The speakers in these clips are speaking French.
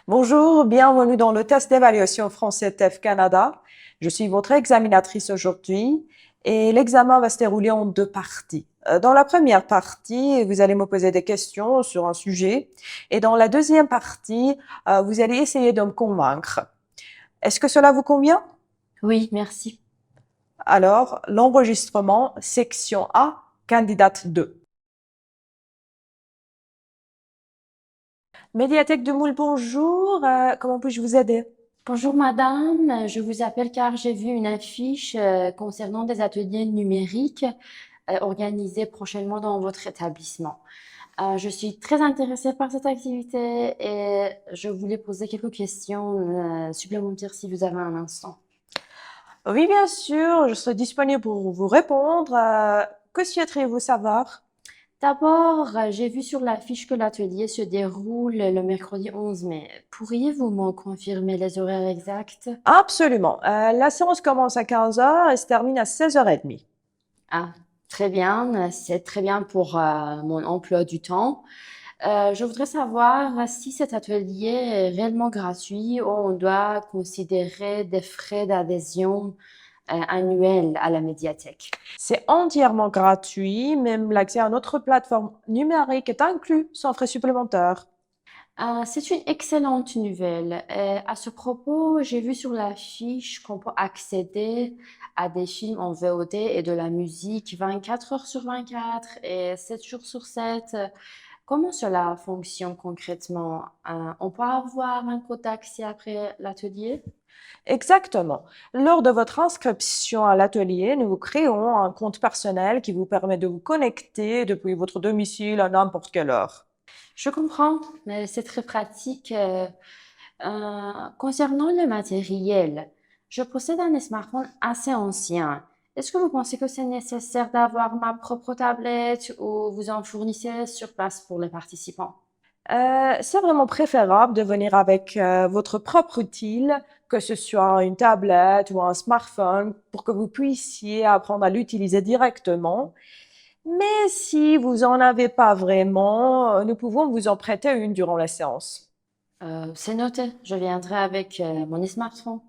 Bonjour, bienvenue dans le test d'évaluation français TEF Canada. Je suis votre examinatrice aujourd'hui et l'examen va se dérouler en deux parties. Dans la première partie, vous allez me poser des questions sur un sujet et dans la deuxième partie, vous allez essayer de me convaincre. Est-ce que cela vous convient? Oui, merci. Alors, l'enregistrement, section A, candidate 2. Médiathèque de Moule, bonjour. Comment puis-je vous aider? Bonjour madame, je vous appelle car j'ai vu une affiche concernant des ateliers numériques organisés prochainement dans votre établissement. Je suis très intéressée par cette activité et je voulais poser quelques questions supplémentaires si vous avez un instant. Oui, bien sûr, je serai disponible pour vous répondre. Que souhaiteriez-vous savoir? D'abord, j'ai vu sur l'affiche que l'atelier se déroule le mercredi 11 mai. Pourriez-vous me confirmer les horaires exacts? Absolument. La séance commence à 15 heures et se termine à 16h30. Ah, très bien, c'est très bien pour mon emploi du temps. Je voudrais savoir si cet atelier est réellement gratuit ou on doit considérer des frais d'adhésion annuels à la médiathèque. C'est entièrement gratuit, même l'accès à notre plateforme numérique est inclus sans frais supplémentaires. C'est une excellente nouvelle. À ce propos, j'ai vu sur la fiche qu'on peut accéder à des films en VOD et de la musique 24 heures sur 24 et 7 jours sur 7. Comment cela fonctionne concrètement? On peut avoir un code d'accès après l'atelier? Exactement. Lors de votre inscription à l'atelier, nous vous créons un compte personnel qui vous permet de vous connecter depuis votre domicile à n'importe quelle heure. Je comprends, mais c'est très pratique. Concernant le matériel, je possède un smartphone assez ancien. Est-ce que vous pensez que c'est nécessaire d'avoir ma propre tablette ou vous en fournissez sur place pour les participants? C'est vraiment préférable de venir avec votre propre outil, que ce soit une tablette ou un smartphone, pour que vous puissiez apprendre à l'utiliser directement. Mais si vous en avez pas vraiment, nous pouvons vous en prêter une durant la séance. C'est noté, je viendrai avec mon smartphone.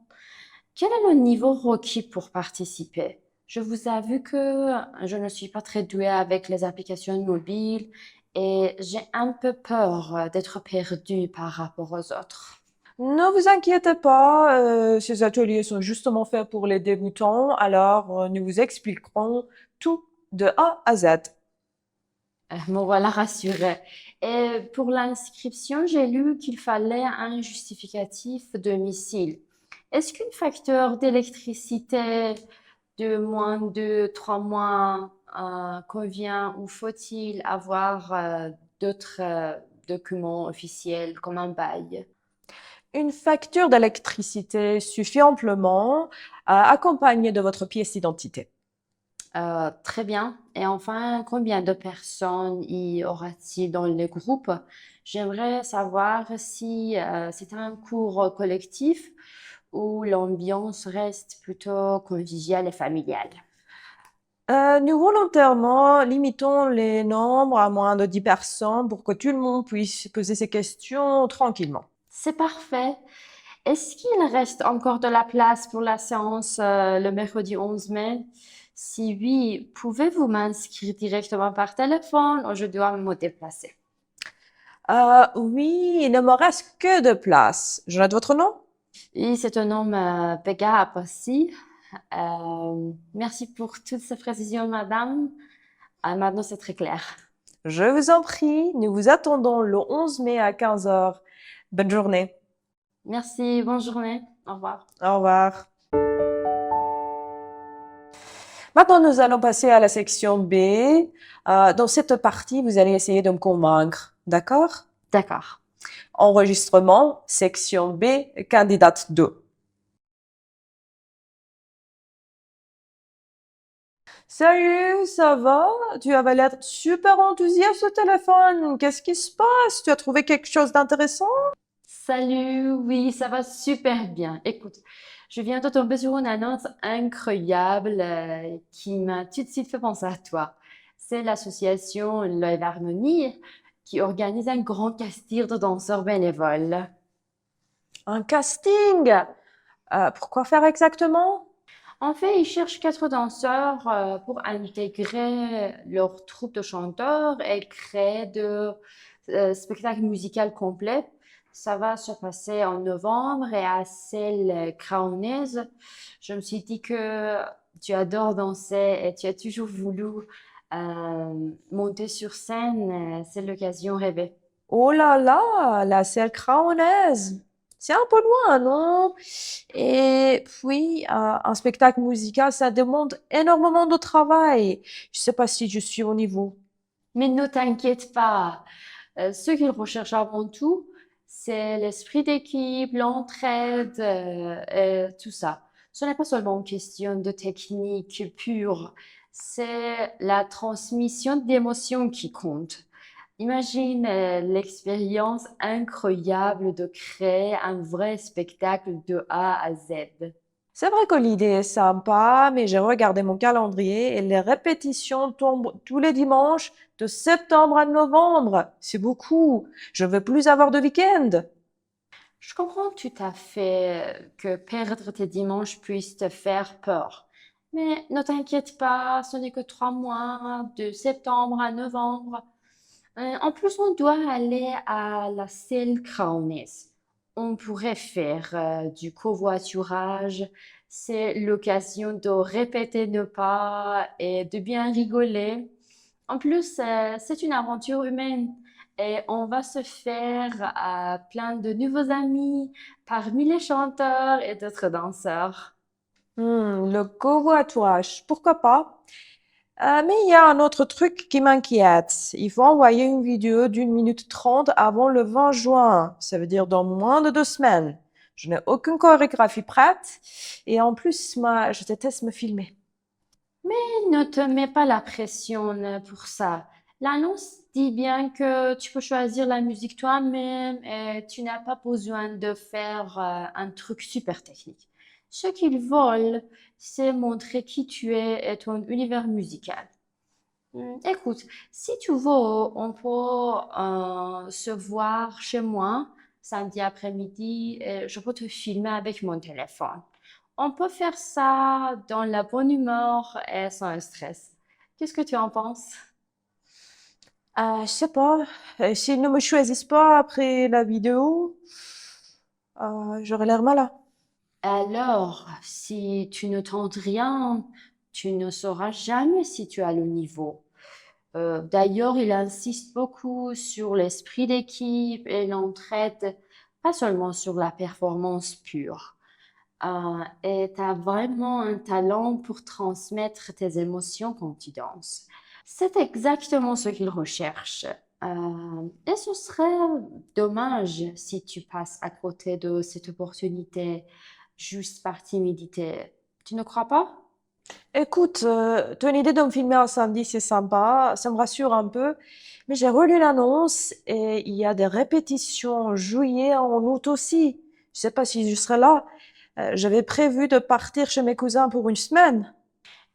Quel est le niveau requis pour participer? Je vous avoue que je ne suis pas très douée avec les applications mobiles et j'ai un peu peur d'être perdue par rapport aux autres. Ne vous inquiétez pas, ces ateliers sont justement faits pour les débutants, alors nous vous expliquerons tout de A à Z. Me voilà rassurée. Et pour l'inscription, j'ai lu qu'il fallait un justificatif de domicile. Est-ce qu'une facture d'électricité de moins de 3 mois convient ou faut-il avoir d'autres documents officiels comme un bail? Une facture d'électricité suffit amplement, accompagnée de votre pièce d'identité. Très bien. Et enfin, combien de personnes y aura-t-il dans le groupe? J'aimerais savoir si c'est un cours collectif ou l'ambiance reste plutôt conviviale et familiale. Nous volontairement limitons les nombres à moins de 10 personnes pour que tout le monde puisse poser ses questions tranquillement. C'est parfait. Est-ce qu'il reste encore de la place pour la séance le mercredi 11 mai? Si oui, pouvez-vous m'inscrire directement par téléphone ou je dois me déplacer? Oui, il ne me reste que deux places. Je note votre nom? Oui, c'est un nom Pega Apossi. Merci pour toutes ces précisions, madame. Maintenant, c'est très clair. Je vous en prie, nous vous attendons le 11 mai à 15 heures. Bonne journée. Merci, bonne journée. Au revoir. Au revoir. Maintenant, nous allons passer à la section B. Dans cette partie, vous allez essayer de me convaincre. D'accord? D'accord. Enregistrement, section B, candidate 2. Salut, ça va? Tu avais l'air super enthousiaste au téléphone. Qu'est-ce qui se passe? Tu as trouvé quelque chose d'intéressant? Salut, oui, ça va super bien. Écoute, je viens de tomber sur une annonce incroyable qui m'a tout de suite fait penser à toi. C'est l'association Live Harmonie qui organise un grand casting de danseurs bénévoles. Un casting? Pourquoi faire exactement? En fait, ils cherchent 4 danseurs pour intégrer leur troupe de chanteurs et créer de spectacles musicaux complets. Ça va se passer en novembre et à Celle Craonnaise. Je me suis dit que tu adores danser et tu as toujours voulu monter sur scène. C'est l'occasion rêvée. Oh là là, la selle craonnaise. C'est un peu loin, non? Et puis, un spectacle musical, ça demande énormément de travail. Je sais pas si je suis au niveau. Mais ne t'inquiète pas. Ce qu'ils recherchent avant tout, c'est l'esprit d'équipe, l'entraide, et tout ça. Ce n'est pas seulement une question de technique pure, c'est la transmission d'émotions qui compte. Imagine l'expérience incroyable de créer un vrai spectacle de A à Z. C'est vrai que l'idée est sympa, mais j'ai regardé mon calendrier et les répétitions tombent tous les dimanches de septembre à novembre. C'est beaucoup. Je veux plus avoir de week-end. Je comprends tout à fait que perdre tes dimanches puisse te faire peur. Mais ne t'inquiète pas, ce n'est que 3 mois, de septembre à novembre. En plus, on doit aller à la selle Crownies. On pourrait faire du covoiturage. C'est l'occasion de répéter nos pas et de bien rigoler. En plus, c'est une aventure humaine et on va se faire plein de nouveaux amis parmi les chanteurs et d'autres danseurs. Le covoiturage, pourquoi pas? Mais il y a un autre truc qui m'inquiète. Il faut envoyer une vidéo d'1 minute 30 avant le 20 juin. Ça veut dire dans moins de 2 semaines. Je n'ai aucune chorégraphie prête et en plus, moi, je déteste me filmer. Ne te mets pas la pression pour ça. L'annonce dit bien que tu peux choisir la musique toi-même et tu n'as pas besoin de faire un truc super technique. Ce qu'ils veulent, c'est montrer qui tu es et ton univers musical. Écoute, si tu veux, on peut se voir chez moi samedi après-midi et je peux te filmer avec mon téléphone. On peut faire ça dans la bonne humeur et sans stress. Qu'est-ce que tu en penses? Je sais pas. S'ils ne me choisissent pas après la vidéo, j'aurai l'air malin. Alors, si tu ne tentes rien, tu ne sauras jamais si tu as le niveau. D'ailleurs, il insiste beaucoup sur l'esprit d'équipe et l'entraide, pas seulement sur la performance pure. Et tu as vraiment un talent pour transmettre tes émotions quand tu danses. C'est exactement ce qu'il recherche. Et ce serait dommage si tu passes à côté de cette opportunité juste par timidité. Tu ne crois pas? Écoute, ton idée de me filmer un samedi, c'est sympa, ça me rassure un peu, mais j'ai relu l'annonce et il y a des répétitions en juillet, en août aussi. Je sais pas si je serai là. J'avais prévu de partir chez mes cousins pour 1 semaine.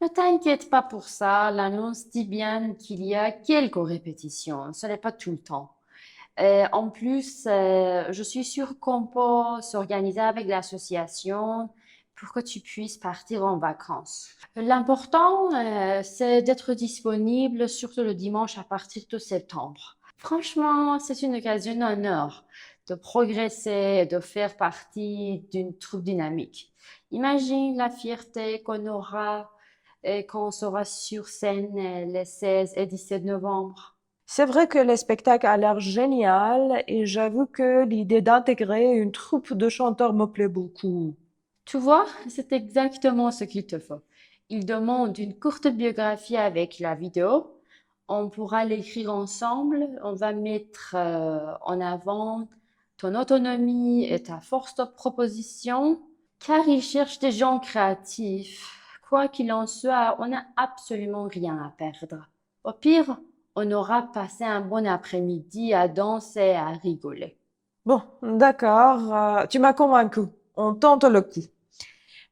Ne t'inquiète pas pour ça, l'annonce dit bien qu'il y a quelques répétitions, ce n'est pas tout le temps. En plus, je suis sûre qu'on peut s'organiser avec l'association pour que tu puisses partir en vacances. L'important, c'est d'être disponible, surtout le dimanche à partir de septembre. Franchement, c'est une occasion honneur de progresser et de faire partie d'une troupe dynamique. Imagine la fierté qu'on aura et quand on sera sur scène les 16 et 17 novembre. C'est vrai que le spectacle a l'air génial et j'avoue que l'idée d'intégrer une troupe de chanteurs me plaît beaucoup. Tu vois, c'est exactement ce qu'il te faut. Il demande une courte biographie avec la vidéo. On pourra l'écrire ensemble. On va mettre en avant ton autonomie et ta force de proposition, car il cherche des gens créatifs. Quoi qu'il en soit, on n'a absolument rien à perdre. Au pire, on aura passé un bon après-midi à danser et à rigoler. Bon, d'accord, tu m'as convaincu. On tente le coup.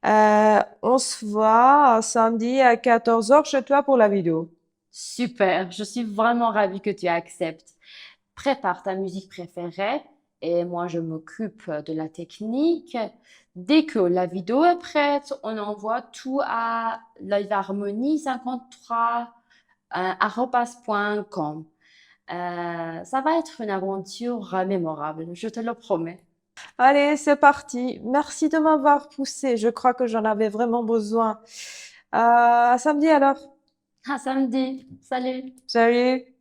On se voit samedi à 14h chez toi pour la vidéo. Super, je suis vraiment ravie que tu acceptes. Prépare ta musique préférée et moi je m'occupe de la technique. Dès que la vidéo est prête, on envoie tout à liveharmonie53@.com. Ça va être une aventure mémorable, je te le promets. Allez, c'est parti. Merci de m'avoir poussé. Je crois que j'en avais vraiment besoin. À samedi alors. À samedi, salut! Salut.